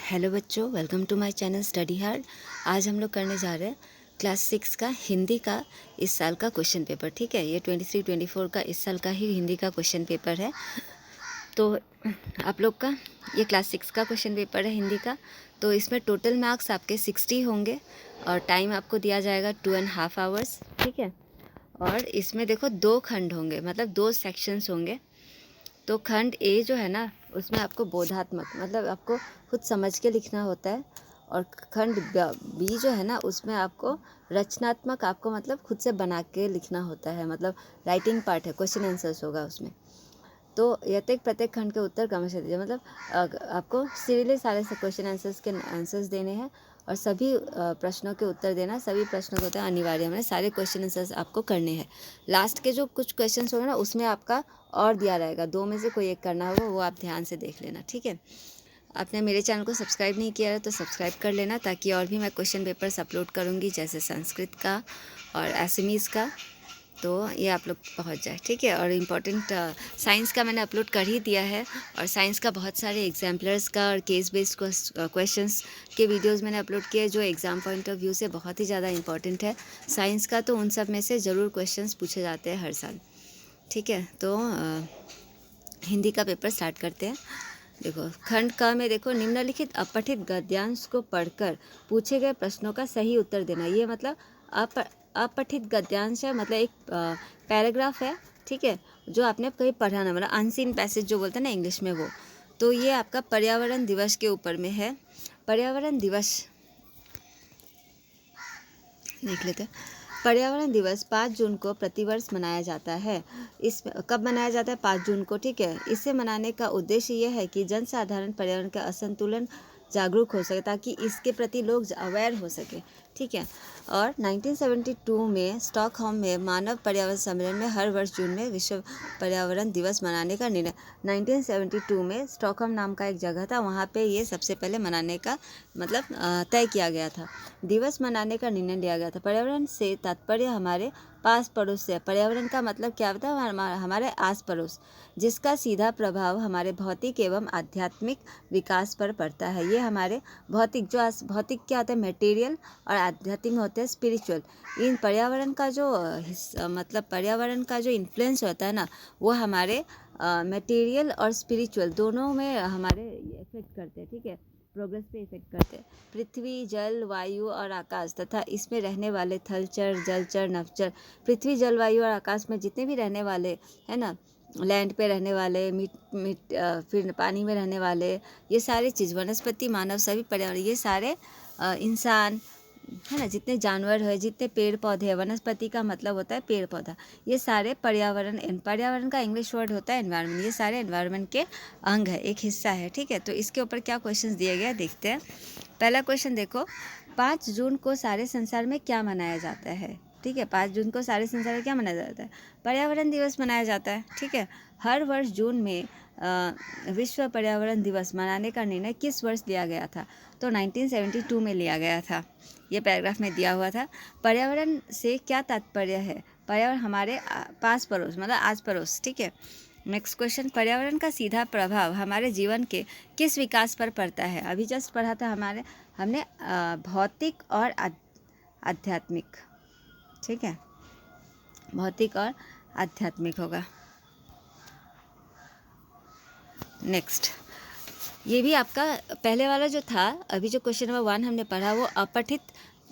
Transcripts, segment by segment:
Hello बच्चों, welcome to my channel study hard. आज हम लोग करने जा रहे हैं क्लास 6 का हिंदी का इस साल का क्वेश्चन पेपर। ठीक है, ये 23-24 का इस साल का ही हिंदी का क्वेश्चन पेपर है। तो आप लोग का ये क्लास 6 का क्वेश्चन पेपर है हिंदी का। तो इसमें टोटल मार्क्स आपके 60 होंगे और टाइम आपको दिया जाएगा 2.5 आवर्स। ठीक है, और इसमें देखो 2 खंड होंगे, मतलब 2 सेक्शंस होंगे। तो खंड ए जो है ना, उसमें आपको बोधात्मक मतलब आपको खुद समझ के लिखना होता है, और खंड बी जो है ना, उसमें आपको रचनात्मक आपको मतलब खुद से बना के लिखना होता है, मतलब राइटिंग पार्ट है, क्वेश्चन आंसर्स होगा उसमें। तो यतेक प्रत्येक खंड के उत्तर क्रमशः दीजिए, मतलब आपको सीरियली सारे क्वेश्चन आंसर्स के आंसर्स देने हैं और सभी प्रश्नों के उत्तर देना। सभी प्रश्नों के उत्तर अनिवार्य है, सारे क्वेश्चन आंसर्स आपको करने हैं। लास्ट के जो कुछ क्वेश्चंस होंगे ना, उसमें आपका और दिया रहेगा, 2 में से कोई एक करना होगा, वो आप ध्यान से देख लेना। ठीक है, आपने मेरे चैनल को सब्सक्राइब नहीं किया है तो सब्सक्राइब कर लेना, ताकि और भी मैं क्वेश्चन पेपर्स अपलोड करूँगी, जैसे संस्कृत का और एसएमईज़ का, तो ये आप लोग पहुंच जाए। ठीक है, और इम्पॉर्टेंट साइंस का मैंने अपलोड कर ही दिया है, और साइंस का बहुत सारे एग्जाम्पलर्स का और केस बेस्ड क्वेश्चंस के वीडियोस मैंने अपलोड किए, जो एग्ज़ाम पॉइंट ऑफ व्यू से बहुत ही ज़्यादा इम्पॉर्टेंट है साइंस का। तो उन सब में से ज़रूर क्वेश्चंस पूछे जाते हैं हर साल। ठीक है, तो हिंदी का पेपर स्टार्ट करते हैं। देखो, खंड क में देखो, निम्नलिखित अपठित गद्यांश को पढ़कर पूछे गए प्रश्नों का सही उत्तर देना। ये मतलब अपठित गद्यांश है, मतलब एक पैराग्राफ है। ठीक है, जो आपने कहीं पढ़ा ना, मतलब अनसीन पैसेज जो बोलते हैं ना इंग्लिश में, वो। तो ये आपका पर्यावरण दिवस के ऊपर में है। पर्यावरण दिवस देख लेते हैं। पर्यावरण दिवस 5 जून को प्रतिवर्ष मनाया जाता है। इस कब मनाया जाता है? 5 जून को। ठीक है, इसे मनाने का उद्देश्य यह है कि जनसाधारण पर्यावरण का असंतुलन जागरूक हो सके, ताकि इसके प्रति लोग अवेयर हो सके। ठीक है, और 1972 में स्टॉकहोम में मानव पर्यावरण सम्मेलन में हर वर्ष जून में विश्व पर्यावरण दिवस मनाने का निर्णय 1972 में स्टॉकहोम नाम का एक जगह था, वहाँ पे ये सबसे पहले मनाने का मतलब तय किया गया था, दिवस मनाने का निर्णय लिया गया था। पर्यावरण से तात्पर्य हमारे पास पड़ोस से। पर्यावरण का मतलब क्या होता है? हमारे आस पड़ोस, जिसका सीधा प्रभाव हमारे भौतिक एवं आध्यात्मिक विकास पर पड़ता है। ये हमारे भौतिक भौतिक क्या होता है? मटेरियल, और आध्यात्मिक होते हैं स्पिरिचुअल। इन पर्यावरण का जो मतलब पर्यावरण का जो इन्फ्लुएंस होता है ना, वो हमारे मटेरियल और स्पिरिचुअल दोनों में हमारे इफेक्ट करते हैं। ठीक है, प्रोग्रेस पे इफेक्ट करते हैं। पृथ्वी, जल, वायु और आकाश तथा इसमें रहने वाले थलचर, जलचर, नभचर। पृथ्वी, जल, वायु और आकाश में जितने भी रहने वाले है ना, लैंड पे रहने वाले, फिर पानी में रहने वाले, ये सारे चीज़, वनस्पति, मानव, सभी पर्यावरण, ये सारे इंसान है ना, जितने जानवर है, जितने पेड़ पौधे हैं, वनस्पति का मतलब होता है पेड़ पौधा, ये सारे पर्यावरण। पर्यावरण का इंग्लिश वर्ड होता है एनवायरनमेंट। ये सारे एनवायरनमेंट के अंग है, एक हिस्सा है। ठीक है, तो इसके ऊपर क्या क्वेश्चंस दिए गए देखते हैं। पहला क्वेश्चन देखो, 5 जून को सारे संसार में क्या मनाया जाता है? ठीक है, 5 जून को सारे संसार में क्या मनाया जाता है? पर्यावरण दिवस मनाया जाता है। ठीक है, हर वर्ष जून में विश्व पर्यावरण दिवस मनाने का निर्णय किस वर्ष लिया गया था? तो 1972 में लिया गया था। ये पैराग्राफ में दिया हुआ था। पर्यावरण से क्या तात्पर्य है? पर्यावरण हमारे पास पड़ोस, मतलब आस पड़ोस। ठीक है, नेक्स्ट क्वेश्चन, पर्यावरण का सीधा प्रभाव हमारे जीवन के किस विकास पर पड़ता है? अभी जस्ट पढ़ा था हमने भौतिक और आध्यात्मिक। ठीक है, भौतिक और आध्यात्मिक होगा। नेक्स्ट, ये भी आपका पहले वाला जो था, अभी जो क्वेश्चन नंबर 1 हमने पढ़ा, वो अपठित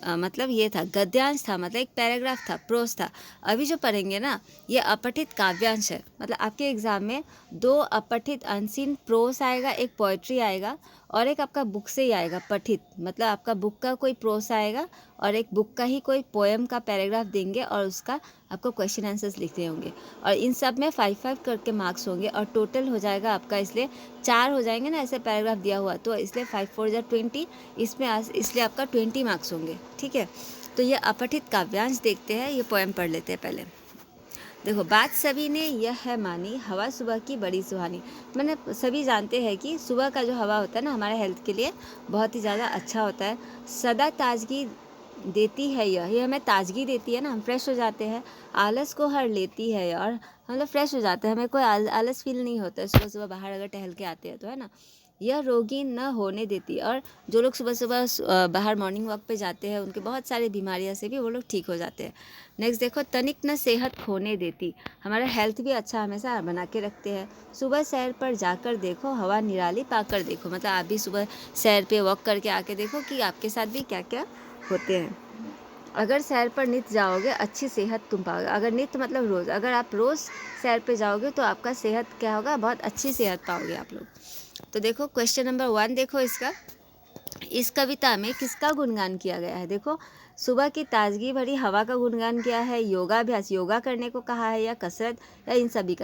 मतलब ये था, गद्यांश था, मतलब एक पैराग्राफ था, प्रोस था। अभी जो पढ़ेंगे ना, ये अपठित काव्यांश है। मतलब आपके एग्जाम में 2 अपठित अनसीन प्रोस आएगा, एक पोएट्री आएगा, और एक आपका बुक से ही आएगा पठित, मतलब आपका बुक का कोई प्रोस आएगा, और एक बुक का ही कोई पोएम का पैराग्राफ देंगे, और उसका आपको क्वेश्चन आंसर्स लिखने होंगे, और इन सब में 5-5 करके मार्क्स होंगे, और टोटल हो जाएगा आपका, इसलिए 4 हो जाएंगे ना, ऐसे पैराग्राफ दिया हुआ, तो इसलिए 5×4 = 20, इसमें इसलिए आपका 20 मार्क्स होंगे। ठीक है, तो ये अपठित काव्यांश देखते हैं, ये पोएम पढ़ लेते हैं पहले। देखो, बात सभी ने यह है मानी, हवा सुबह की बड़ी सुहानी। मैंने सभी जानते हैं कि सुबह का जो हवा होता है ना, हमारे हेल्थ के लिए बहुत ही ज़्यादा अच्छा होता है। सदा ताजगी देती है ये हमें ताजगी देती है ना, हम फ्रेश हो जाते हैं। आलस को हर लेती है, और हम लोग फ्रेश हो जाते हैं, हमें कोई आलस फील नहीं होता है सुबह सुबह बाहर अगर टहल के आते हैं तो, है ना। यह रोगी न होने देती। और जो लोग सुबह सुबह बाहर मॉर्निंग वॉक पे जाते हैं उनके बहुत सारी बीमारियां से भी वो लोग ठीक हो जाते हैं। नेक्स्ट देखो, तनिक न सेहत खोने देती, हमारा हेल्थ भी अच्छा हमेशा बना के रखते हैं। सुबह सैर पर जाकर देखो, हवा निराली पाकर देखो, मतलब आप भी सुबह सैर पे वॉक करके आके देखो कि आपके साथ भी क्या क्या होते हैं। अगर सैर पर नित जाओगे अच्छी सेहत तुम पाओगे। अगर नित मतलब रोज़, अगर आप रोज़ सैर पे जाओगे तो आपका सेहत क्या होगा, बहुत अच्छी सेहत पाओगे आप लोग। तो देखो क्वेश्चन नंबर 1 देखो इसका, इस कविता में किसका गुणगान किया गया है। देखो, सुबह की ताजगी भरी हवा का गुणगान किया है, योगाभ्यास योगा करने को कहा है, या कसरत, या इन सभी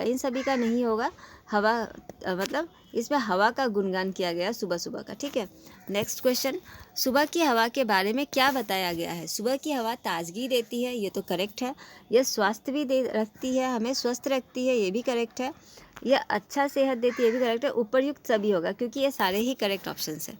का नहीं होगा। हवा मतलब इसमें हवा का गुणगान किया गया सुबह सुबह का, ठीक है। नेक्स्ट क्वेश्चन, सुबह की हवा के बारे में क्या बताया गया है। सुबह की हवा ताजगी देती है, ये तो करेक्ट है। यह स्वास्थ्य भी दे रखती है, हमें स्वस्थ रखती है, ये भी करेक्ट है। यह अच्छा सेहत देती है, ये भी करेक्ट है। उपरयुक्त सभी होगा क्योंकि ये सारे ही करेक्ट ऑप्शंस हैं।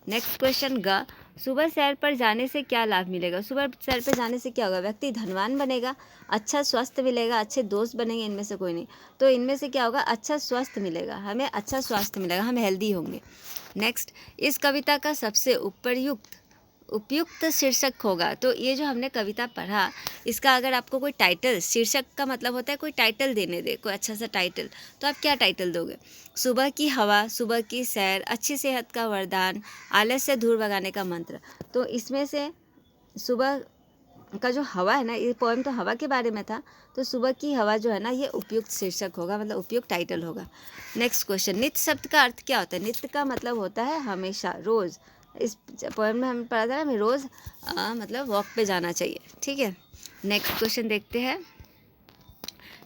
नेक्स्ट क्वेश्चन ग, सुबह सैर पर जाने से क्या लाभ मिलेगा। सुबह सैर पर जाने से क्या होगा, व्यक्ति धनवान बनेगा, अच्छा स्वास्थ्य मिलेगा, अच्छे दोस्त बनेंगे, इनमें से कोई नहीं। तो इनमें से क्या होगा, अच्छा स्वास्थ्य मिलेगा, हमें अच्छा स्वास्थ्य मिलेगा, हम हेल्दी होंगे। नेक्स्ट, इस कविता का सबसे उपयुक्त शीर्षक होगा। तो ये जो हमने कविता पढ़ा, इसका अगर आपको कोई टाइटल, शीर्षक का मतलब होता है कोई टाइटल देने दे, कोई अच्छा सा टाइटल, तो आप क्या टाइटल दोगे। सुबह की हवा, सुबह की सैर, अच्छी सेहत का वरदान, आलस से दूर भगाने का मंत्र। तो इसमें से सुबह का जो हवा है ना, ये पोएम तो हवा के बारे में था, तो सुबह की हवा जो है ना, ये उपयुक्त शीर्षक होगा, मतलब उपयुक्त टाइटल होगा। नेक्स्ट क्वेश्चन, नित्य शब्द का अर्थ क्या होता है। नित्य का मतलब होता है हमेशा, रोज़। इस पोएम में हमें पढ़ा था ना, हमें रोज़ मतलब वॉक पे जाना चाहिए, ठीक है। नेक्स्ट क्वेश्चन देखते हैं।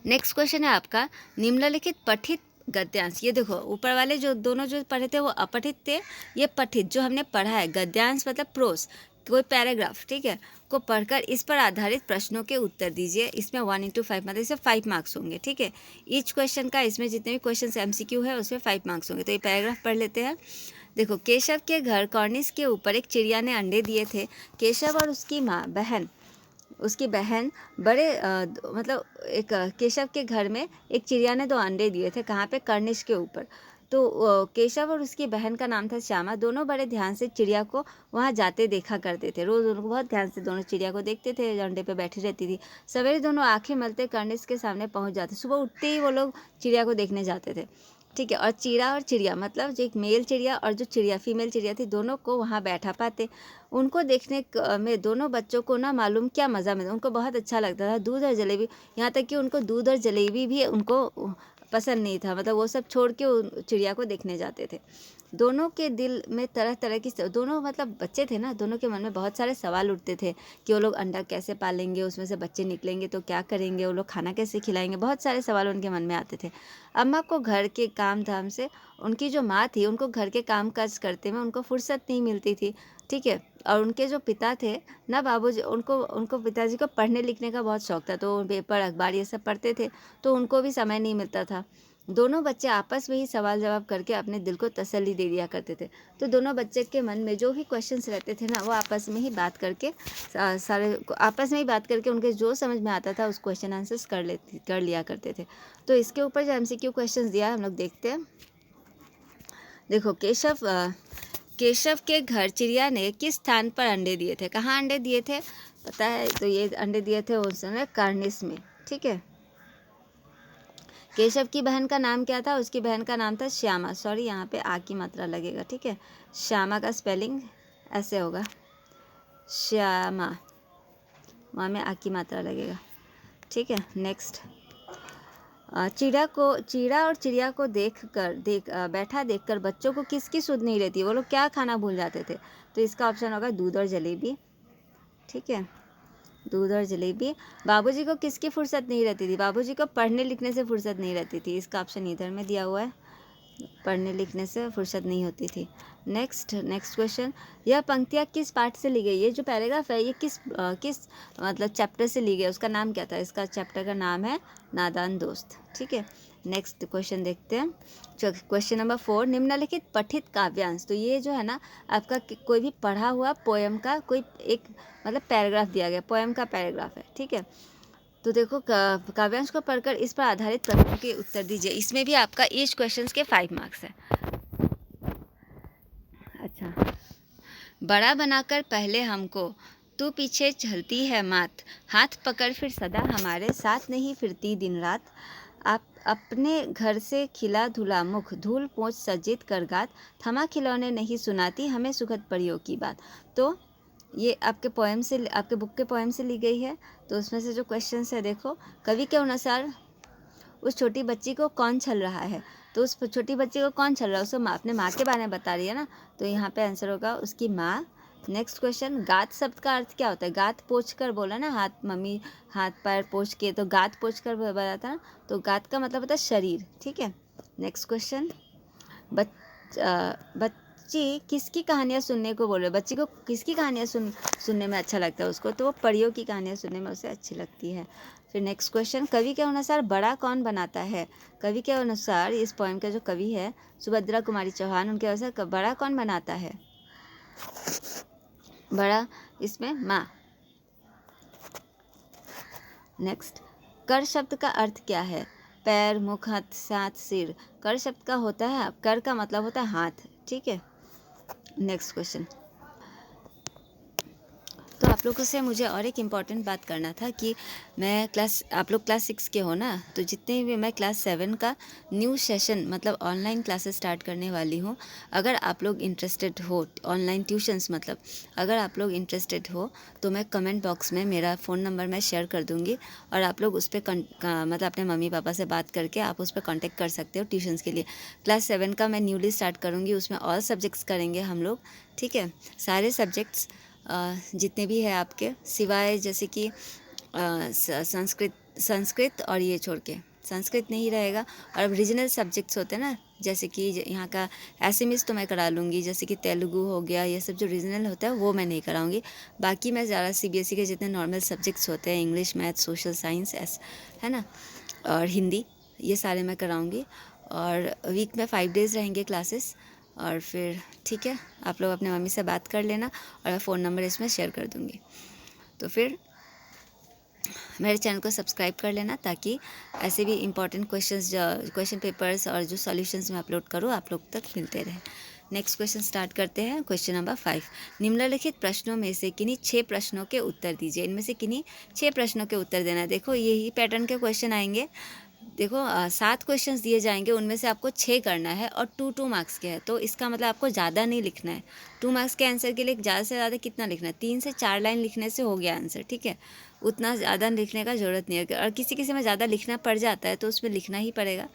नेक्स्ट क्वेश्चन है आपका, निम्नलिखित पठित गद्यांश। ये देखो, ऊपर वाले जो दोनों जो पढ़े थे वो अपठित थे, ये पठित जो हमने पढ़ा है। गद्यांश मतलब प्रोस, कोई पैराग्राफ, ठीक है, को पढ़कर इस पर आधारित प्रश्नों के उत्तर दीजिए। इसमें 1/5 मतलब इससे 5 मार्क्स होंगे, ठीक है। ईच क्वेश्चन का, इसमें जितने भी क्वेश्चन MCQ है उसमें 5 मार्क्स होंगे। तो ये पैराग्राफ पढ़ लेते हैं। देखो, केशव के घर कॉर्निस के ऊपर एक चिड़िया ने अंडे दिए थे। केशव और उसकी बहन मतलब एक केशव के घर में एक चिड़िया ने 2 अंडे दिए थे। कहाँ पे, कर्निश के ऊपर। तो केशव और उसकी बहन का नाम था श्यामा। दोनों बड़े ध्यान से चिड़िया को वहाँ जाते देखा करते थे। रोज़ उनको बहुत ध्यान से दोनों चिड़िया को देखते थे, अंडे पे बैठी रहती थी। सवेरे दोनों आंखें मलते कर्निश के सामने पहुँच जाते। सुबह उठते ही वो लोग चिड़िया को देखने जाते थे, ठीक है। और चीरा और चिड़िया मतलब जो एक मेल चिड़िया और जो फीमेल चिड़िया थी, दोनों को वहाँ बैठा पाते। उनको देखने में दोनों बच्चों को ना मालूम क्या मज़ा मिलता, उनको बहुत अच्छा लगता था। दूध और जलेबी, यहाँ तक कि उनको दूध और जलेबी भी उनको पसंद नहीं था, मतलब वो सब छोड़ के चिड़िया को देखने जाते थे। दोनों के दिल में तरह तरह की, दोनों मतलब बच्चे थे ना, दोनों के मन में बहुत सारे सवाल उठते थे कि वो लोग अंडा कैसे पालेंगे, उसमें से बच्चे निकलेंगे तो क्या करेंगे, वो लोग खाना कैसे खिलाएंगे, बहुत सारे सवाल उनके मन में आते थे। अम्मा को घर के काम धाम से, उनकी जो माँ थी उनको घर के काम काज करते में उनको फुर्सत नहीं मिलती थी, ठीक है। और उनके जो पिता थे ना, बाबूजी, उनको पिताजी को पढ़ने लिखने का बहुत शौक था, तो पेपर अखबार ये सब पढ़ते थे, तो उनको भी समय नहीं मिलता था। दोनों बच्चे आपस में ही सवाल जवाब करके अपने दिल को तसल्ली दे दिया करते थे। तो दोनों बच्चे के मन में जो भी क्वेश्चंस रहते थे ना, वो आपस में ही बात करके आपस में ही बात करके उनके जो समझ में आता था उस क्वेश्चन आंसर्स कर लिया करते थे। तो इसके ऊपर जो MCQ क्वेश्चंस दिया है हम लोग देखते हैं। देखो, केशव के घर चिड़िया ने किस स्थान पर अंडे दिए थे। कहाँ अंडे दिए थे पता है, तो ये अंडे दिए थे उस समय कार्निस में, ठीक है। केशव की बहन का नाम क्या था, उसकी बहन का नाम था श्यामा। सॉरी, यहाँ पे आ की मात्रा लगेगा, ठीक है। श्यामा का स्पेलिंग ऐसे होगा, श्यामा, वहाँ में आ की मात्रा लगेगा, ठीक है। नेक्स्ट, चिड़ा और चिड़िया को बैठा देखकर बच्चों को किसकी सुध नहीं रहती, वो लोग क्या खाना भूल जाते थे। तो इसका ऑप्शन होगा दूध और जलेबी, ठीक है, दूध और जलेबी। बाबूजी को किसकी फुर्सत नहीं रहती थी, बाबूजी को पढ़ने लिखने से फुर्सत नहीं रहती थी। इसका ऑप्शन इधर में दिया हुआ है, पढ़ने लिखने से फुर्सत नहीं होती थी। नेक्स्ट क्वेश्चन, यह पंक्तियाँ किस पाठ से ली गई, ये जो पैराग्राफ है ये किस मतलब चैप्टर से ली गई, उसका नाम क्या था। इसका चैप्टर का नाम है नादान दोस्त, ठीक है। नेक्स्ट क्वेश्चन देखते हैं, क्वेश्चन नंबर 4, निम्नलिखित पठित काव्यांश। तो ये जो है ना आपका कोई भी पढ़ा हुआ पोएम का कोई एक मतलब पैराग्राफ दिया गया, पोएम का पैराग्राफ है, ठीक है। तो देखो, काव्यांश को पढ़कर इस पर आधारित प्रश्नों के उत्तर दीजिए। इसमें भी आपका ईच क्वेश्चंस के 5 मार्क्स है। अच्छा, बड़ा बनाकर पहले हमको तू पीछे चलती है मात, हाथ पकड़ फिर सदा हमारे साथ नहीं फिरती दिन रात, आप अपने घर से खिला धुला मुख धूल पोंछ सज्जित कर गात, थमा खिलौने नहीं सुनाती हमें सुखद परियों की बात। तो ये आपके पोएम से, आपके बुक के पोएम से ली गई है। तो उसमें से जो क्वेश्चंस है देखो, कवि के अनुसार उस छोटी बच्ची को कौन छल रहा है, तो उस छोटी बच्ची को कौन छल रहा है, उसको अपने माँ के बारे में बता रही है ना, तो यहाँ पे आंसर होगा उसकी माँ। नेक्स्ट क्वेश्चन, गात शब्द का अर्थ क्या होता है? गात पोंछ कर बोला ना, हाथ मम्मी हाथ पैर पोंछ के, तो गात पोंछ कर बताता ना, तो गात का मतलब होता है शरीर। ठीक है, नेक्स्ट क्वेश्चन, बच्ची किसकी कहानियाँ सुनने को बोल रहे, बच्ची को किसकी कहानियाँ सुनने में अच्छा लगता है उसको, तो वो परियों की कहानियाँ सुनने में उसे अच्छी लगती है। फिर नेक्स्ट क्वेश्चन, कवि के अनुसार बड़ा कौन बनाता है? कवि के अनुसार इस पोएम का जो कवि है सुभद्रा कुमारी चौहान, उनके अनुसार बड़ा कौन बनाता है? बड़ा इसमें माँ। नेक्स्ट, कर शब्द का अर्थ क्या है? पैर, मुख, हाथ, सिर। कर शब्द का होता है, कर का मतलब होता है हाथ। ठीक है, नेक्स्ट क्वेश्चन, तो आप लोगों से मुझे और एक इम्पॉर्टेंट बात करना था कि आप लोग क्लास 6 के हो ना, तो जितने भी मैं क्लास 7 का न्यू सेशन मतलब ऑनलाइन क्लासेस स्टार्ट करने वाली हूँ। अगर आप लोग इंटरेस्टेड हो, ऑनलाइन ट्यूशन्स मतलब, अगर आप लोग इंटरेस्टेड हो तो मैं कमेंट बॉक्स में मेरा फ़ोन नंबर मैं शेयर कर दूँगी, और आप लोग उस पर मतलब अपने मम्मी पापा से बात करके आप उस पर कॉन्टेक्ट कर सकते हो ट्यूशन्स के लिए। क्लास 7 का मैं न्यूली स्टार्ट करूँगी, उसमें ऑल सब्जेक्ट्स करेंगे हम लोग। ठीक है, सारे सब्जेक्ट्स जितने भी है आपके, सिवाय जैसे कि संस्कृत और ये छोड़ के, संस्कृत नहीं रहेगा। और अब रीजनल सब्जेक्ट्स होते हैं ना, जैसे कि यहाँ का एसएमएस तो मैं करा लूँगी, जैसे कि तेलुगु हो गया, ये सब जो रीजनल होता है वो मैं नहीं कराऊँगी। बाकी मैं ज़्यादा सीबीएसई के जितने नॉर्मल सब्जेक्ट्स होते हैं, इंग्लिश, मैथ, सोशल साइंस, है ना, और हिंदी, ये सारे मैं कराऊँगी। और वीक में 5 डेज़ रहेंगे क्लासेस। और फिर ठीक है, आप लोग अपने मम्मी से बात कर लेना, और मैं फ़ोन नंबर इसमें शेयर कर दूँगी। तो फिर मेरे चैनल को सब्सक्राइब कर लेना, ताकि ऐसे भी इम्पॉर्टेंट क्वेश्चन पेपर्स और जो सॉल्यूशंस मैं अपलोड करूँ आप लोग तक मिलते रहे। नेक्स्ट क्वेश्चन स्टार्ट करते हैं। क्वेश्चन नंबर 5, निम्नलिखित प्रश्नों में से किन्हीं 6 प्रश्नों के उत्तर दीजिए। इनमें से किन्हीं 6 प्रश्नों के उत्तर देना है। देखो यही पैटर्न के क्वेश्चन आएंगे। देखो 7 क्वेश्चंस दिए जाएंगे, उनमें से आपको 6 करना है, और 2 मार्क्स के है, तो इसका मतलब आपको ज़्यादा नहीं लिखना है। 2 मार्क्स के आंसर के लिए ज़्यादा से ज़्यादा कितना लिखना है? 3 से 4 लाइन लिखने से हो गया आंसर। ठीक है, उतना ज़्यादा लिखने का ज़रूरत नहीं है। और किसी में ज़्यादा लिखना पड़ जाता है तो उसमें लिखना ही पड़ेगा,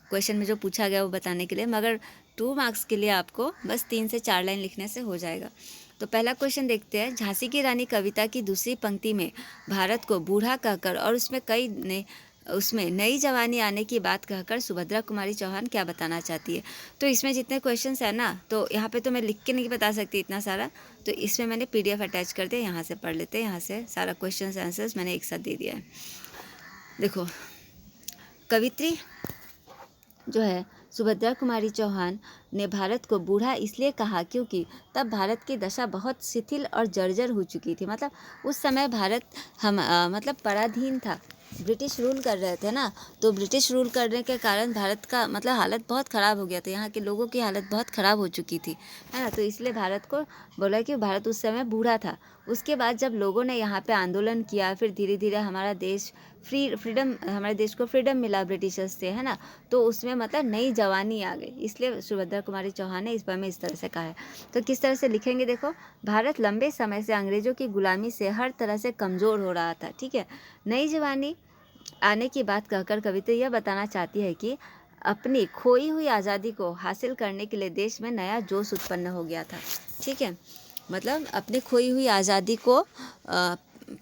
क्वेश्चन में जो पूछा गया वो बताने के लिए। मगर 2 मार्क्स के लिए आपको बस 3 से 4 लाइन लिखने से हो जाएगा। तो पहला क्वेश्चन देखते हैं। झांसी की रानी कविता की दूसरी पंक्ति में भारत को बूढ़ा कहकर और उसमें नई जवानी आने की बात कहकर सुभद्रा कुमारी चौहान क्या बताना चाहती है? तो इसमें जितने क्वेश्चंस है ना, तो यहाँ पे तो मैं लिख के नहीं बता सकती इतना सारा, तो इसमें मैंने PDF अटैच कर दिया, यहाँ से पढ़ लेते हैं। यहाँ से सारा क्वेश्चंस आंसर्स मैंने एक साथ दे दिया है। देखो, कवित्री जो है सुभद्रा कुमारी चौहान ने भारत को बूढ़ा इसलिए कहा क्योंकि तब भारत की दशा बहुत शिथिल और जर्जर हो चुकी थी। मतलब उस समय भारत मतलब पराधीन था, ब्रिटिश रूल कर रहे थे ना, तो ब्रिटिश रूल करने के कारण भारत का मतलब हालत बहुत ख़राब हो गया था, यहाँ के लोगों की हालत बहुत ख़राब हो चुकी थी, है ना। तो इसलिए भारत को बोला कि भारत उस समय बूढ़ा था। उसके बाद जब लोगों ने यहाँ पे आंदोलन किया, फिर धीरे धीरे हमारा देश हमारे देश को फ्रीडम मिला ब्रिटिशर्स से, है ना, तो उसमें मतलब नई जवानी आ गई। इसलिए सुभद्रा कुमारी चौहान ने इस बारे में इस तरह से कहा है। तो किस तरह से लिखेंगे देखो, भारत लंबे समय से अंग्रेजों की गुलामी से हर तरह से कमज़ोर हो रहा था। ठीक है, नई जवानी आने की बात कहकर कविता यह बताना चाहती है कि अपनी खोई हुई आज़ादी को हासिल करने के लिए देश में नया जोश उत्पन्न हो गया था। ठीक है, मतलब अपनी खोई हुई आज़ादी को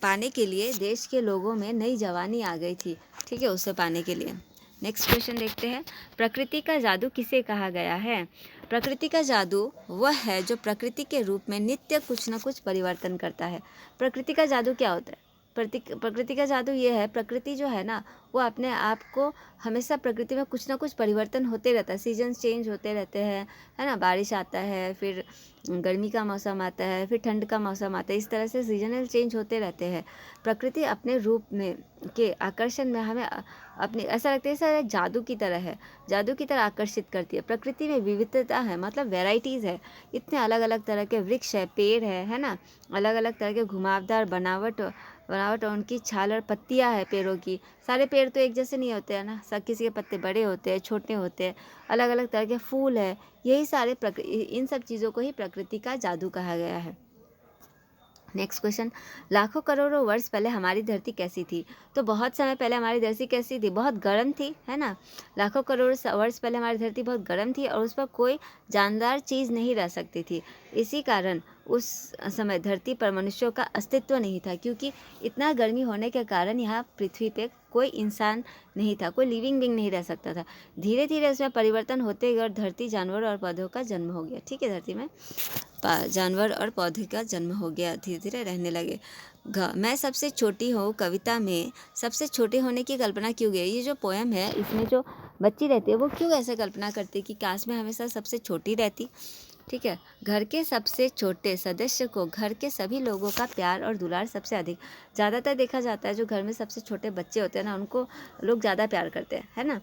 पाने के लिए देश के लोगों में नई जवानी आ गई थी। ठीक है, उसे पाने के लिए। नेक्स्ट क्वेश्चन देखते हैं। प्रकृति का जादू किसे कहा गया है? प्रकृति का जादू वह है जो प्रकृति के रूप में नित्य कुछ न कुछ परिवर्तन करता है। प्रकृति का जादू क्या होता है? प्रकृति का जादू ये है, प्रकृति जो है ना वो अपने आप को हमेशा, प्रकृति में कुछ ना कुछ परिवर्तन होते रहता है, सीजन्स चेंज होते रहते हैं, है ना। बारिश आता है, फिर गर्मी का मौसम आता है, फिर ठंड का मौसम आता है, इस तरह से सीजनल चेंज होते रहते हैं। प्रकृति अपने रूप में के आकर्षण में हमें अपनी, ऐसा लगता है सर जादू की तरह है, जादू की तरह आकर्षित करती है। प्रकृति में विविधता है, मतलब वेराइटीज़ है, इतने अलग अलग तरह के वृक्ष है, पेड़ है ना, अलग अलग तरह के घुमावदार बनावट और उनकी छाल और पत्तियां है पेड़ों की। सारे पेड़ तो एक जैसे नहीं होते हैं ना, सब किसी के पत्ते बड़े होते हैं, छोटे होते हैं, अलग अलग तरह के फूल है। यही सारे इन सब चीज़ों को ही प्रकृति का जादू कहा गया है। नेक्स्ट क्वेश्चन, लाखों करोड़ों वर्ष पहले हमारी धरती कैसी थी? तो बहुत समय पहले हमारी धरती कैसी थी? बहुत गर्म थी, है ना। लाखों करोड़ वर्ष पहले हमारी धरती बहुत गर्म थी और उस पर कोई जानदार चीज़ नहीं रह सकती थी। इसी कारण उस समय धरती पर मनुष्यों का अस्तित्व नहीं था, क्योंकि इतना गर्मी होने के कारण यहाँ पृथ्वी पे कोई इंसान नहीं था, कोई लिविंग बीइंग नहीं रह सकता था। धीरे धीरे उसमें परिवर्तन होते गए और धरती, जानवर और पौधों का जन्म हो गया। ठीक है, धरती में जानवर और पौधे का जन्म हो गया, धीरे धीरे रहने लगे। मैं सबसे छोटी हूँ कविता में सबसे छोटे होने की कल्पना क्यों गई? ये जो पोएम है इसमें जो बच्ची रहती है वो क्यों ऐसे कल्पना करती है कि काश मैं हमेशा सबसे छोटी रहती। ठीक है, घर के सबसे छोटे सदस्य को घर के सभी लोगों का प्यार और दुलार सबसे अधिक, ज़्यादातर देखा जाता है जो घर में सबसे छोटे बच्चे होते हैं ना उनको लोग ज़्यादा प्यार करते हैं, है ना।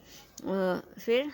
फिर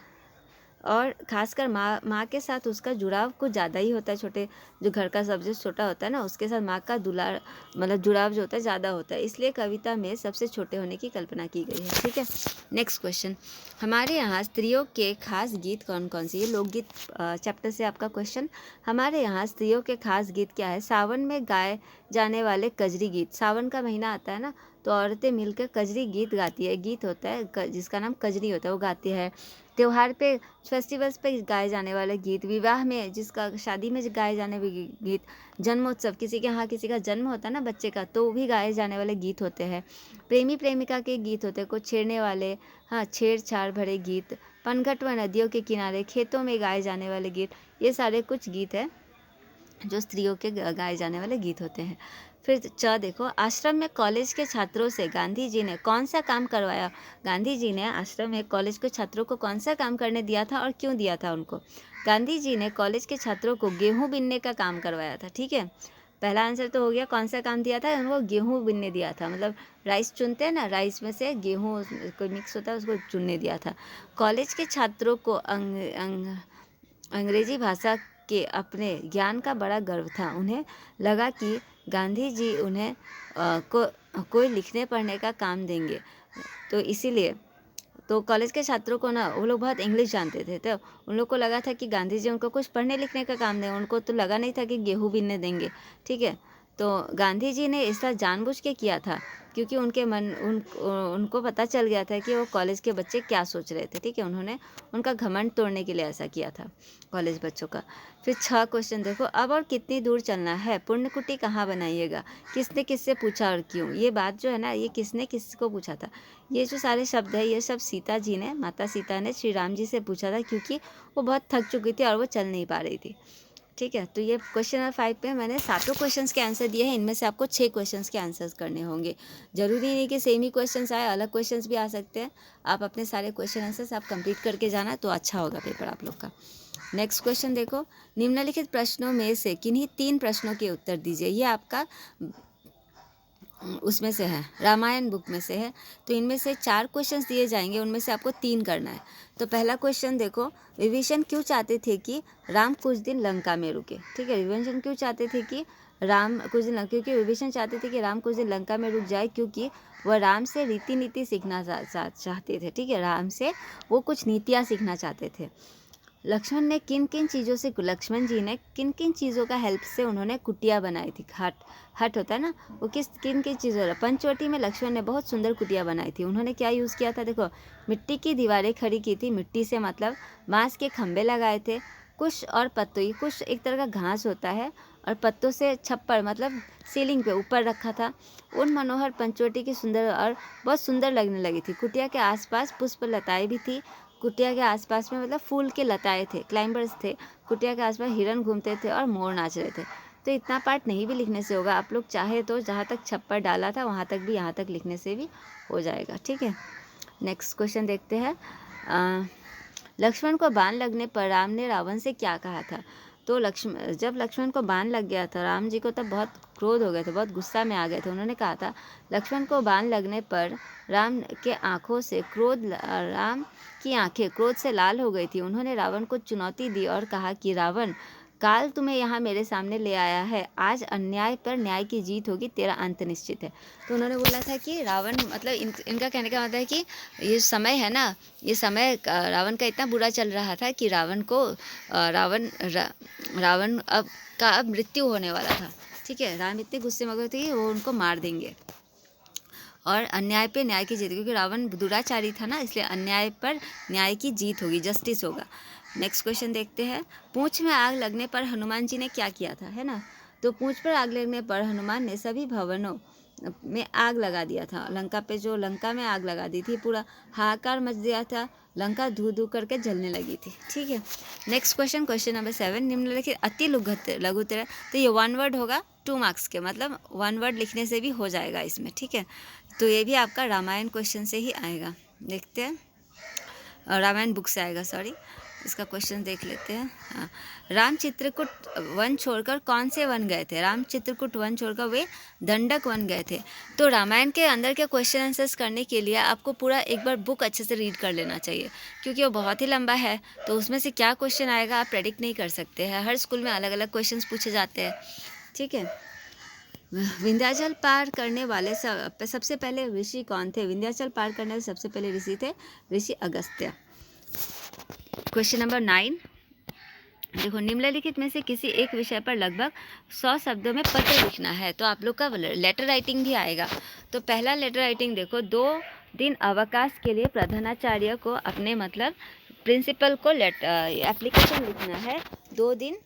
और खासकर माँ के साथ उसका जुड़ाव कुछ ज़्यादा ही होता है। छोटे जो घर का सबसे छोटा होता है ना उसके साथ माँ का दुलार, मतलब जुड़ाव जो होता है ज़्यादा होता है, इसलिए कविता में सबसे छोटे होने की कल्पना की गई है। ठीक है, नेक्स्ट क्वेश्चन, हमारे यहाँ स्त्रियों के खास गीत कौन कौन से? ये लोकगीत चैप्टर से आपका क्वेश्चन। हमारे यहाँ स्त्रियों के खास गीत क्या है? सावन में गाए जाने वाले कजरी गीत, सावन का महीना आता है ना तो औरतें मिलकर कजरी गीत गाती है, गीत होता है जिसका नाम कजरी होता है, वो गाती है। त्योहार पे, फेस्टिवल्स पे गाए जाने वाले गीत, विवाह में, जिसका शादी में गाए जाने वाले गीत, जन्मोत्सव, किसी के यहाँ किसी का जन्म होता है ना बच्चे का तो भी गाए जाने वाले गीत होते हैं। प्रेमी प्रेमिका के गीत होते हैं, कुछ छेड़ने वाले, हाँ छेड़छाड़ भरे गीत, पनघट व नदियों के किनारे, खेतों में गाए जाने वाले गीत, ये सारे कुछ गीत हैं जो स्त्रियों के गाए जाने वाले गीत होते हैं। फिर देखो, आश्रम में कॉलेज के छात्रों से गांधी जी ने कौन सा काम करवाया? गांधी जी ने आश्रम में कॉलेज के छात्रों को कौन सा काम करने दिया था और क्यों दिया था उनको? गांधी जी ने कॉलेज के छात्रों को गेहूं बीनने का काम करवाया था। ठीक है, पहला आंसर तो हो गया, कौन सा काम दिया था? उनको गेहूं बीनने दिया था, मतलब राइस चुनते हैं ना, राइस में से गेहूँ कोई मिक्स होता है उसको चुनने दिया था। कॉलेज के छात्रों को अंग्रेजी भाषा के अपने ज्ञान का बड़ा गर्व था। उन्हें लगा कि गांधी जी उन्हें कोई लिखने पढ़ने का काम देंगे, तो इसीलिए तो कॉलेज के छात्रों को ना वो लोग बहुत इंग्लिश जानते थे, तो उन लोग को लगा था कि गांधी जी उनको कुछ पढ़ने लिखने का काम दें, उनको तो लगा नहीं था कि गेहूँ बीनने देंगे। ठीक है, तो गांधी जी ने ऐसा जानबूझ के किया था क्योंकि उनको पता चल गया था कि वो कॉलेज के बच्चे क्या सोच रहे थे। ठीक है, उन्होंने उनका घमंड तोड़ने के लिए ऐसा किया था कॉलेज बच्चों का। फिर 6 क्वेश्चन देखो, अब और कितनी दूर चलना है? पुण्यकुटी कहाँ बनाइएगा? किसने किससे पूछा और क्यों? ये बात जो है ना, ये किसने किसको पूछा था? ये जो सारे शब्द है ये सब सीता जी ने, माता सीता ने श्री राम जी से पूछा था, क्योंकि वो बहुत थक चुकी थी और वो चल नहीं पा रही थी। ठीक है, तो ये क्वेश्चन नंबर 5 पे मैंने 7 क्वेश्चंस के आंसर दिए हैं। इनमें से आपको 6 क्वेश्चंस के आंसर्स करने होंगे। जरूरी नहीं कि सेम ही क्वेश्चंस आए, अलग क्वेश्चंस भी आ सकते हैं। आप अपने सारे क्वेश्चन आंसर्स आप कंप्लीट करके जाना तो अच्छा होगा पेपर आप लोग का। नेक्स्ट क्वेश्चन देखो, निम्नलिखित प्रश्नों में से किन्हीं 3 प्रश्नों के उत्तर दीजिए। ये आपका उसमें से है, रामायण बुक में से है। तो इनमें से 4 क्वेश्चंस दिए जाएंगे, उनमें से आपको 3 करना है। तो पहला क्वेश्चन देखो, विभीषण क्यों चाहते थे कि राम कुछ दिन लंका में रुके? ठीक है, विभीषण क्यों चाहते थे कि राम कुछ दिन, क्योंकि विभीषण चाहते थे कि राम कुछ दिन लंका में रुक जाए, क्योंकि वह राम से रीति नीति सीखना चाहते थे। ठीक है, राम से वो कुछ नीतियाँ सीखना चाहते थे। लक्ष्मण जी ने किन किन चीज़ों का हेल्प से उन्होंने कुटिया बनाई थी? हट होता है ना, वो किन किन चीज़ों, पंचवटी में लक्ष्मण ने बहुत सुंदर कुटिया बनाई थी। उन्होंने क्या यूज़ किया था? देखो, मिट्टी की दीवारें खड़ी की थी, मिट्टी से मतलब बांस के खंभे लगाए थे, कुश और पत्तों, कुश एक तरह का घास होता है और पत्तों से छप्पर मतलब सीलिंग पे ऊपर रखा था। उन मनोहर पंचवटी की सुंदर और बहुत सुंदर लगने लगी थी। कुटिया के आसपास पुष्प लताएं भी थी। कुटिया के आसपास में मतलब फूल के लताएं थे, क्लाइंबर्स थे। कुटिया के आसपास हिरन घूमते थे और मोर नाच रहे थे। तो इतना पार्ट नहीं भी लिखने से होगा, आप लोग चाहे तो जहाँ तक छप्पर डाला था वहाँ तक भी यहाँ तक लिखने से भी हो जाएगा, ठीक है। नेक्स्ट क्वेश्चन देखते हैं। लक्ष्मण को बाण लगने पर राम ने रावण से क्या कहा था? तो जब लक्ष्मण को बाण लग गया था, राम जी को तब बहुत क्रोध हो गया था, बहुत गुस्सा में आ गए थे। उन्होंने कहा था, लक्ष्मण को बाण लगने पर राम की आंखें क्रोध से लाल हो गई थी। उन्होंने रावण को चुनौती दी और कहा कि रावण, काल तुम्हें यहाँ मेरे सामने ले आया है, आज अन्याय पर न्याय की जीत होगी, तेरा अंत निश्चित है। तो उन्होंने बोला था कि रावण, मतलब इनका कहने का मतलब है कि ये समय है ना, ये समय रावण का इतना बुरा चल रहा था कि रावण अब मृत्यु होने वाला था, ठीक है। राम इतने गुस्से में गए थे कि वो उनको मार देंगे और अन्याय पे न्याय की जीत, क्योंकि रावण दुराचारी था ना, इसलिए अन्याय पर न्याय की जीत होगी, जस्टिस होगा। नेक्स्ट क्वेश्चन देखते हैं। पूंछ में आग लगने पर हनुमान जी ने क्या किया था, है ना? तो पूंछ पर आग लगने पर हनुमान ने सभी भवनों में आग लगा दिया था। लंका में आग लगा दी थी, पूरा हाहाकार मच दिया था, लंका धू धू करके जलने लगी थी, ठीक है। नेक्स्ट क्वेश्चन नंबर 7, निम्नलिखित अति लघुत्तर, तो ये 1 वर्ड होगा, 2 मार्क्स के, मतलब 1 वर्ड लिखने से भी हो जाएगा इसमें, ठीक है। तो ये भी आपका रामायण क्वेश्चन से ही आएगा, देखते हैं, रामायण बुक से आएगा, सॉरी। इसका क्वेश्चन देख लेते हैं। हाँ, राम चित्रकूट वन छोड़कर कौन से वन गए थे? राम चित्रकूट वन छोड़कर वे दंडक वन गए थे। तो रामायण के अंदर के क्वेश्चन आंसर्स करने के लिए आपको पूरा एक बार बुक अच्छे से रीड कर लेना चाहिए, क्योंकि वो बहुत ही लंबा है, तो उसमें से क्या क्वेश्चन आएगा आप प्रेडिक्ट नहीं कर सकते हैं। हर स्कूल में अलग अलग क्वेश्चन पूछे जाते हैं, ठीक है। विंध्याचल पार करने वाले सबसे पहले ऋषि कौन थे? विंध्याचल पार करने वाले सबसे पहले ऋषि थे ऋषि अगस्त्य। क्वेश्चन नंबर 9, देखो, निम्नलिखित में से किसी एक विषय पर लगभग 100 शब्दों में पत्र लिखना है। तो आप लोग का लेटर राइटिंग भी आएगा। तो पहला लेटर राइटिंग देखो, 2 दिन अवकाश के लिए प्रधानाचार्य को अपने मतलब प्रिंसिपल को एप्लीकेशन लिखना है, 2 दिन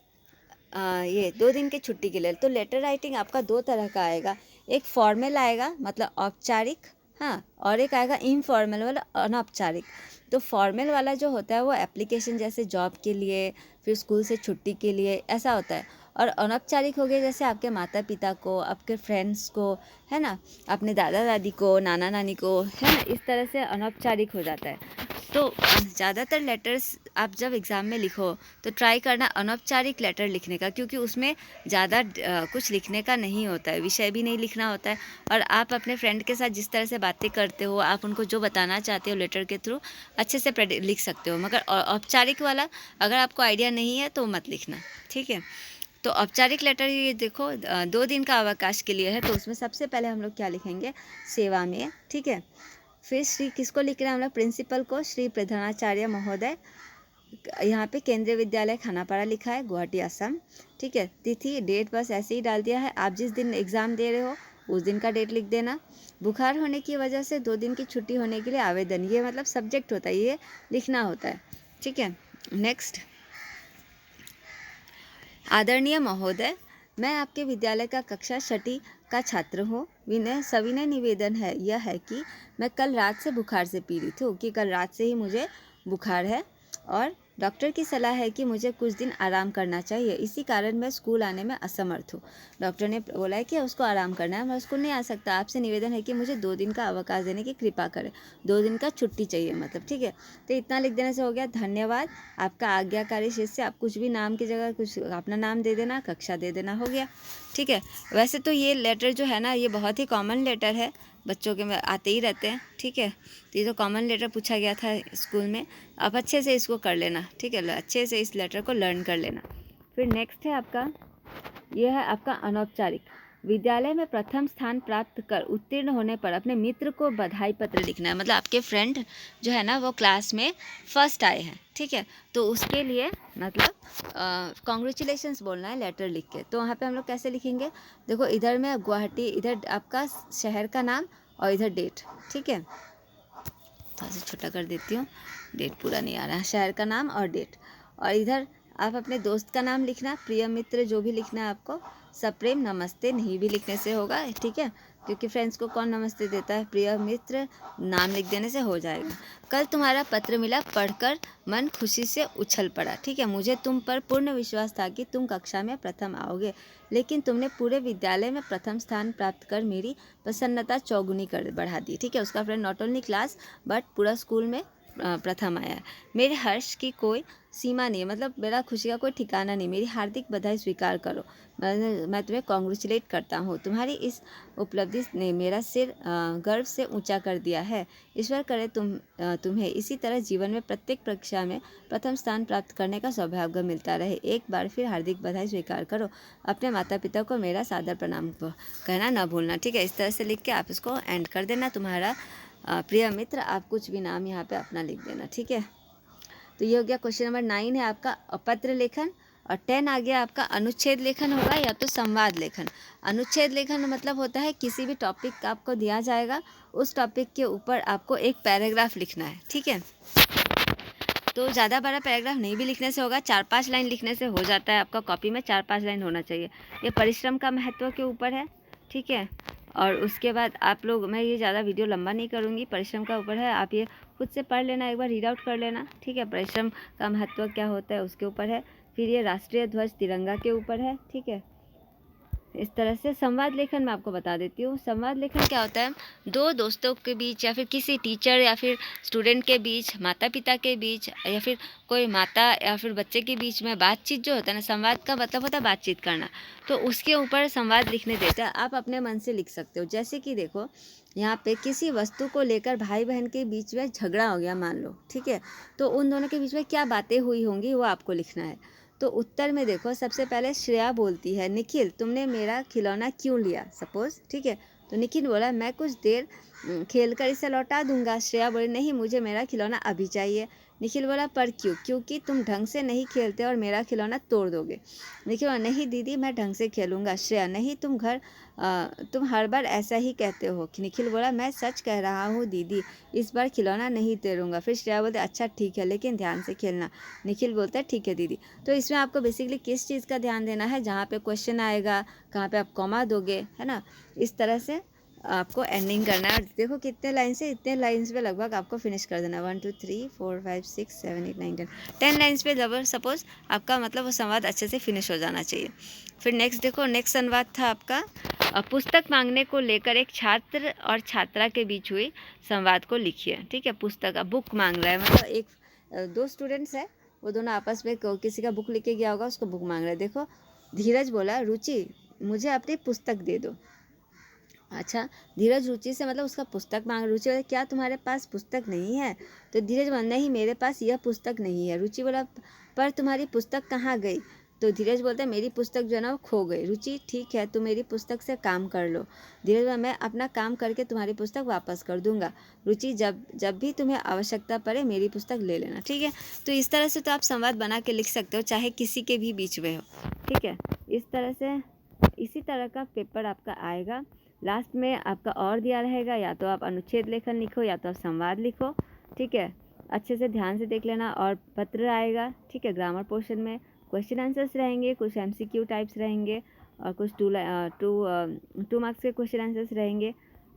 2 दिन की छुट्टी के लिए। तो लेटर राइटिंग आपका 2 तरह का आएगा, एक फॉर्मल आएगा मतलब औपचारिक, हाँ, और एक आएगा इनफॉर्मल वाला अनौपचारिक। तो फॉर्मल वाला जो होता है वो एप्लीकेशन, जैसे जॉब के लिए, फिर स्कूल से छुट्टी के लिए, ऐसा होता है। और अनौपचारिक हो गया जैसे आपके माता पिता को, आपके फ्रेंड्स को, है ना, अपने दादा दादी को, नाना नानी को, है ना, इस तरह से अनौपचारिक हो जाता है। तो ज़्यादातर लेटर्स आप जब एग्ज़ाम में लिखो तो ट्राई करना अनौपचारिक लेटर लिखने का, क्योंकि उसमें ज़्यादा कुछ लिखने का नहीं होता है, विषय भी नहीं लिखना होता है, और आप अपने फ्रेंड के साथ जिस तरह से बातें करते हो, आप उनको जो बताना चाहते हो लेटर के थ्रू अच्छे से लिख सकते हो। मगर औपचारिक वाला अगर आपको आइडिया नहीं है तो मत लिखना, ठीक है। तो औपचारिक लेटर ये देखो 2 दिन का अवकाश के लिए है, तो उसमें सबसे पहले हम लोग क्या लिखेंगे? सेवा में, ठीक है। फिर श्री किसको लिख रहे हैं हम लोग? प्रिंसिपल को, श्री प्रधानाचार्य महोदय। यहाँ पे केंद्रीय विद्यालय खानापाड़ा लिखा है, गुवाहाटी असम, ठीक है। तिथि डेट बस ऐसे ही डाल दिया है, आप जिस दिन एग्ज़ाम दे रहे हो उस दिन का डेट लिख देना। बुखार होने की वजह से 2 दिन की छुट्टी होने के लिए आवेदन, ये मतलब सब्जेक्ट होता है, ये लिखना होता है, ठीक है। नेक्स्ट, आदरणीय महोदय, मैं आपके विद्यालय का कक्षा 6ठी का छात्र हूँ। सविनय निवेदन है यह है कि मैं कल रात से बुखार से पीड़ित हूँ, कि कल रात से ही मुझे बुखार है और डॉक्टर की सलाह है कि मुझे कुछ दिन आराम करना चाहिए, इसी कारण मैं स्कूल आने में असमर्थ हूँ। डॉक्टर ने बोला है कि उसको आराम करना है, मैं स्कूल नहीं आ सकता, आपसे निवेदन है कि मुझे 2 दिन का अवकाश देने की कृपा करें, 2 दिन का छुट्टी चाहिए मतलब, ठीक है। तो इतना लिख देने से हो गया। धन्यवाद, आपका आज्ञाकारी शिष्य। आप कुछ भी नाम की जगह कुछ अपना नाम दे देना, कक्षा दे देना, हो गया, ठीक है। वैसे तो ये लेटर जो है ना, ये बहुत ही कॉमन लेटर है, बच्चों के में आते ही रहते हैं, ठीक है। तो ये तो कॉमन लेटर पूछा गया था स्कूल में, आप अच्छे से इसको कर लेना, ठीक है, अच्छे से इस लेटर को लर्न कर लेना। फिर नेक्स्ट है आपका, यह है आपका अनौपचारिक। विद्यालय में प्रथम स्थान प्राप्त कर उत्तीर्ण होने पर अपने मित्र को बधाई पत्र लिखना है, मतलब आपके फ्रेंड जो है ना वो क्लास में फर्स्ट आए हैं, ठीक है, तो उसके लिए मतलब कॉन्ग्रेचुलेशंस बोलना है लेटर लिख के। तो वहाँ पे हम लोग कैसे लिखेंगे? देखो, इधर में गुवाहाटी, इधर आपका शहर का नाम और इधर डेट, ठीक है, थोड़ा सा छोटा कर देती हूँ, डेट पूरा नहीं आ रहा है, शहर का नाम और डेट, और इधर आप अपने दोस्त का नाम लिखना, प्रिय मित्र जो भी लिखना है आपको, सप्रेम नमस्ते नहीं भी लिखने से होगा, ठीक है, क्योंकि फ्रेंड्स को कौन नमस्ते देता है, प्रिय मित्र नाम लिख देने से हो जाएगा। कल तुम्हारा पत्र मिला, पढ़कर मन खुशी से उछल पड़ा, ठीक है। मुझे तुम पर पूर्ण विश्वास था कि तुम कक्षा में प्रथम आओगे, लेकिन तुमने पूरे विद्यालय में प्रथम स्थान प्राप्त कर मेरी प्रसन्नता चौगुनी कर बढ़ा दी, ठीक है। उसका friend not only class but पूरा स्कूल में प्रथम आया है। मेरे हर्ष की कोई सीमा नहीं है, मतलब मेरा खुशी का कोई ठिकाना नहीं। मेरी हार्दिक बधाई स्वीकार करो, मैं तुम्हें कॉन्ग्रेचुलेट करता हूँ। तुम्हारी इस उपलब्धि ने मेरा सिर गर्व से ऊंचा कर दिया है। ईश्वर करे तुम्हें इसी तरह जीवन में प्रत्येक परीक्षा में प्रथम स्थान प्राप्त करने का सौभाग्य मिलता रहे। एक बार फिर हार्दिक बधाई स्वीकार करो। अपने माता पिता को मेरा सादर प्रणाम कहना न भूलना, ठीक है। इस तरह से लिख के आप इसको एंड कर देना। तुम्हारा प्रिय मित्र, आप कुछ भी नाम यहाँ पे अपना लिख देना, ठीक है। तो ये हो गया क्वेश्चन नंबर 9 है आपका पत्र लेखन। और 10 आ गया आपका अनुच्छेद लेखन होगा या तो संवाद लेखन। अनुच्छेद लेखन मतलब होता है किसी भी टॉपिक आपको दिया जाएगा, उस टॉपिक के ऊपर आपको एक पैराग्राफ लिखना है, ठीक है। तो ज़्यादा बड़ा पैराग्राफ नहीं भी लिखने से होगा, 4-5 लाइन लिखने से हो जाता है। आपका कॉपी में 4-5 लाइन होना चाहिए। ये परिश्रम का महत्व के ऊपर है, ठीक है। और उसके बाद आप लोग, मैं ये ज़्यादा वीडियो लंबा नहीं करूँगी, परिश्रम का ऊपर है, आप ये खुद से पढ़ लेना, एक बार रीड आउट कर लेना, ठीक है। परिश्रम का महत्व क्या होता है उसके ऊपर है। फिर ये राष्ट्रीय ध्वज तिरंगा के ऊपर है, ठीक है। इस तरह से संवाद लेखन मैं आपको बता देती हूँ। संवाद लेखन क्या होता है, दो दोस्तों के बीच या फिर किसी टीचर या फिर स्टूडेंट के बीच, माता पिता के बीच या फिर कोई माता या फिर बच्चे के बीच में बातचीत जो होता है ना, संवाद का मतलब होता है बातचीत करना, तो उसके ऊपर संवाद लिखने देता है। आप अपने मन से लिख सकते हो। जैसे कि देखो यहाँ पे किसी वस्तु को लेकर भाई बहन के बीच में झगड़ा हो गया मान लो, ठीक है, तो उन दोनों के बीच में क्या बातें हुई होंगी वो आपको लिखना है। तो उत्तर में देखो सबसे पहले श्रेया बोलती है, निखिल तुमने मेरा खिलौना क्यों लिया, सपोज, ठीक है। तो निखिल बोला मैं कुछ देर खेलकर इसे लौटा दूंगा। श्रेया बोली नहीं, मुझे मेरा खिलौना अभी चाहिए। निखिल बोला पर क्यों, क्योंकि तुम ढंग से नहीं खेलते और मेरा खिलौना तोड़ दोगे। निखिल बोला नहीं दीदी मैं ढंग से खेलूंगा। श्रेया नहीं, तुम हर बार ऐसा ही कहते हो। निखिल बोला मैं सच कह रहा हूँ दीदी, इस बार खिलौना नहीं तोड़ूंगा। फिर श्रेया बोलते अच्छा ठीक है लेकिन ध्यान से खेलना। निखिल बोलता है ठीक है दीदी। तो इसमें आपको बेसिकली किस चीज़ का ध्यान देना है, जहाँ पे क्वेश्चन आएगा, कहाँ पे आप कॉमा दोगे, है ना। इस तरह से आपको एंडिंग करना है। और देखो कितने लाइन से, इतने लाइन्स पे लगभग आपको फिनिश कर देना है। 1 2 3 4 5 6 7 8 9 10 लाइन्स पे जब सपोज आपका मतलब वो संवाद अच्छे से फिनिश हो जाना चाहिए। फिर नेक्स्ट देखो, नेक्स्ट संवाद था आपका पुस्तक मांगने को लेकर एक छात्र और छात्रा के बीच हुई संवाद को लिखिए, ठीक है। पुस्तक, बुक मांग रहा है, मतलब एक दो स्टूडेंट्स है, वो दोनों आपस में किसी का बुक लेके गया होगा, उसको बुक मांग रहा है। देखो धीरज बोला रुचि मुझे अपनी पुस्तक दे दो। अच्छा, धीरज रुचि से मतलब उसका पुस्तक मांग, रुचि बोला क्या तुम्हारे पास पुस्तक नहीं है। तो धीरज बोला नहीं मेरे पास यह पुस्तक नहीं है। रुचि बोला पर तुम्हारी पुस्तक कहाँ गई। तो धीरज बोलता है मेरी पुस्तक जो है ना वो खो गई। रुचि ठीक है तुम मेरी पुस्तक से काम कर लो। धीरज बोला मैं अपना काम करके तुम्हारी पुस्तक वापस कर दूंगा। रुचि जब भी तुम्हें आवश्यकता पड़े मेरी पुस्तक ले लेना, ठीक है। तो इस तरह से तो आप संवाद बना के लिख सकते हो, चाहे किसी के भी बीच में हो, ठीक है। इस तरह से इसी तरह का पेपर आपका आएगा। लास्ट में आपका और दिया रहेगा, या तो आप अनुच्छेद लेखन लिखो या तो आप संवाद लिखो, ठीक है। अच्छे से ध्यान से देख लेना। और पत्र आएगा, ठीक है। ग्रामर पोर्शन में क्वेश्चन आंसर्स रहेंगे, कुछ MCQ टाइप्स रहेंगे और कुछ 2 मार्क्स के क्वेश्चन आंसर्स रहेंगे।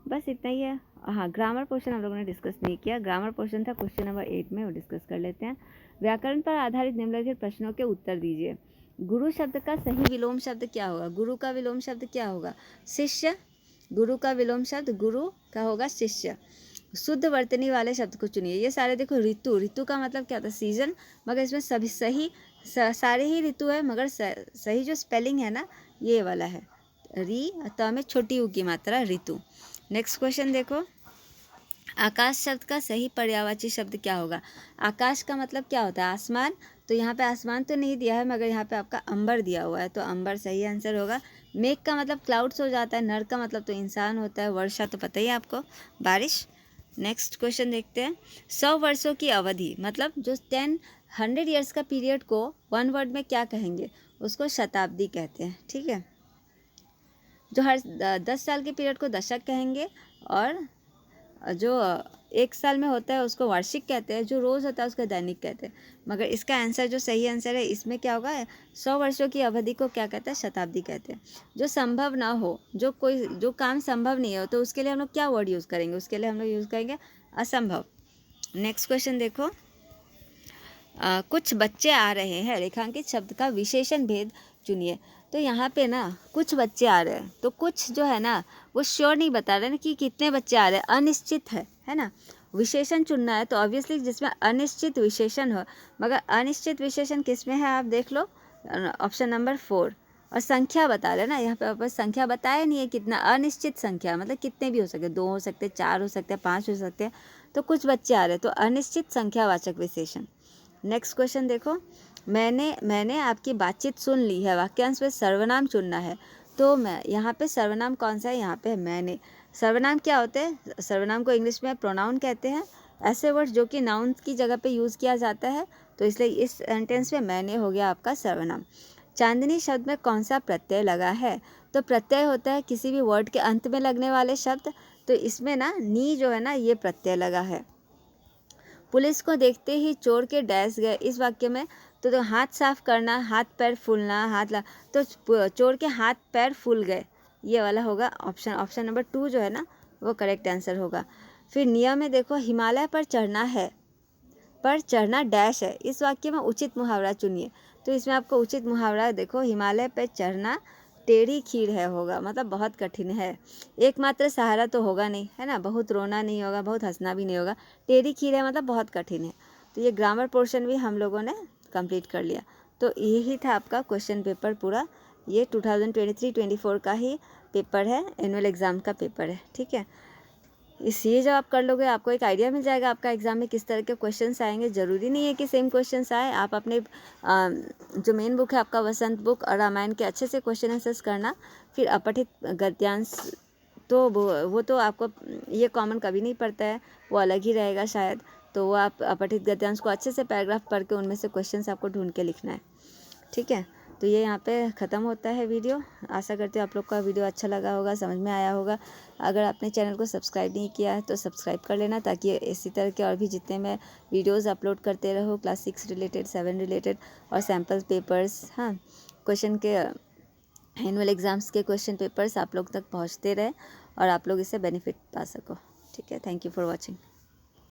बस इतना ही है। हाँ, ग्रामर पोर्शन हम लोगों ने डिस्कस नहीं किया। ग्रामर पोर्शन था क्वेश्चन नंबर 8 में, वो डिस्कस कर लेते हैं। व्याकरण पर आधारित निम्नलिखित प्रश्नों के उत्तर दीजिए। गुरु शब्द का सही विलोम शब्द क्या होगा। गुरु का विलोम शब्द क्या होगा, शिष्य। गुरु का विलोम शब्द गुरु का होगा शिष्य। शुद्ध वर्तनी वाले शब्द को चुनिए। ये सारे देखो, ऋतु, ऋतु का मतलब क्या होता है, सीजन, मगर इसमें सभी सारे ही ऋतु है, मगर सही जो स्पेलिंग है ना ये वाला है, री तो में छोटी ऊ की मात्रा, ऋतु। नेक्स्ट क्वेश्चन देखो, आकाश शब्द का सही पर्यायवाची शब्द क्या होगा। आकाश का मतलब क्या होता है, आसमान। तो यहाँ पे आसमान तो नहीं दिया है, मगर यहाँ पे आपका अंबर दिया हुआ है, तो अंबर सही आंसर होगा। मेघ का मतलब क्लाउड्स हो जाता है। नर का मतलब तो इंसान होता है। वर्षा तो पता ही है आपको, बारिश। नेक्स्ट क्वेश्चन देखते हैं। 100 वर्षों की अवधि मतलब जो 100 ईयर्स का पीरियड को 1 वर्ड में क्या कहेंगे, उसको शताब्दी कहते हैं, ठीक है। जो हर 10 साल के पीरियड को दशक कहेंगे, और जो एक साल में होता है उसको वार्षिक कहते हैं, जो रोज़ होता है उसको दैनिक कहते हैं। मगर इसका आंसर जो सही आंसर है इसमें क्या होगा, 100 वर्षों की अवधि को क्या कहते हैं, शताब्दी कहते हैं। जो संभव ना हो, जो काम संभव नहीं हो, तो उसके लिए हम लोग क्या वर्ड यूज़ करेंगे, उसके लिए हम लोग यूज़ करेंगे असंभव। नेक्स्ट क्वेश्चन देखो, कुछ बच्चे आ रहे हैं, रेखांकित शब्द का विशेषण भेद चुनिए। तो यहाँ पे ना कुछ बच्चे आ रहे हैं, तो कुछ जो है ना वो श्योर नहीं बता रहे ना कि कितने बच्चे आ रहे हैं, अनिश्चित है ना। विशेषण चुनना है तो ऑब्वियसली जिसमें अनिश्चित विशेषण हो, मगर अनिश्चित विशेषण किस में है आप देख लो, ऑप्शन नंबर 4। और संख्या बता रहे ना, यहाँ पे वापस संख्या बताया नहीं है कितना, अनिश्चित संख्या मतलब कितने भी हो सकते, 2 हो सकते, 4 हो सकते, 5 हो सकते हैं। तो कुछ बच्चे आ रहे हैं, तो अनिश्चित संख्यावाचक विशेषण। नेक्स्ट क्वेश्चन देखो, मैंने आपकी बातचीत सुन ली है, वाक्यांश में सर्वनाम चुनना है। तो मैं यहाँ पे सर्वनाम कौन सा है, यहाँ पे मैंने। सर्वनाम क्या होते हैं, सर्वनाम को इंग्लिश में प्रोनाउन कहते हैं, ऐसे वर्ड जो कि नाउन की जगह पे यूज़ किया जाता है। तो इसलिए इस सेंटेंस में मैंने हो गया आपका सर्वनाम। चांदनी शब्द में कौन सा प्रत्यय लगा है, तो प्रत्यय होता है किसी भी वर्ड के अंत में लगने वाले शब्द। तो इसमें ना नी जो है ना ये प्रत्यय लगा है। पुलिस को देखते ही चोर के डैश गए, इस वाक्य में तो हाथ साफ करना, हाथ पैर फूलना, तो चोर के हाथ पैर फूल गए, ये वाला होगा ऑप्शन नंबर 2 जो है ना वो करेक्ट आंसर होगा। फिर नियम में देखो, हिमालय पर चढ़ना है, पर चढ़ना डैश है, इस वाक्य में उचित मुहावरा चुनिए। तो इसमें आपको उचित मुहावरा देखो, हिमालय पर चढ़ना टेढ़ी खीर है होगा, मतलब बहुत कठिन है। एकमात्र सहारा तो होगा नहीं, है ना, बहुत रोना नहीं होगा, बहुत हंसना भी नहीं होगा। टेढ़ी खीर है मतलब बहुत कठिन है। तो ये ग्रामर पोर्शन भी हम लोगों ने कंप्लीट कर लिया। तो यही था आपका क्वेश्चन पेपर पूरा। ये 2023-24 का ही पेपर है, एनुअल एग्ज़ाम का पेपर है, ठीक है। ये जब आप कर लोगे आपको एक आइडिया मिल जाएगा आपका एग्ज़ाम में किस तरह के क्वेश्चंस आएंगे। ज़रूरी नहीं है कि सेम क्वेश्चंस आए, आप अपने जो मेन बुक है आपका वसंत बुक और रामायण के अच्छे से क्वेश्चन आंसर्स करना। फिर अपठित गद्यांश तो वो तो आपको ये कॉमन कभी नहीं पड़ता है, वो अलग ही रहेगा शायद। तो वो आप अपठित गद्यांश को अच्छे से पैराग्राफ पढ़ के उनमें से क्वेश्चंस आपको ढूंढ के लिखना है, ठीक है। तो ये यहाँ पे ख़त्म होता है वीडियो। आशा करते हो आप लोग का वीडियो अच्छा लगा होगा, समझ में आया होगा। अगर आपने चैनल को सब्सक्राइब नहीं किया है तो सब्सक्राइब कर लेना, ताकि इसी तरह के और भी जितने मैं वीडियोस अपलोड करते रहो, क्लास 6 रिलेटेड, 7 रिलेटेड और सैम्पल पेपर्स, हाँ, क्वेश्चन के एनुअल एग्ज़ाम्स के क्वेश्चन पेपर्स आप लोग तक पहुँचते रहे और आप लोग इससे बेनिफिट पा सको, ठीक है। Thank you for watching.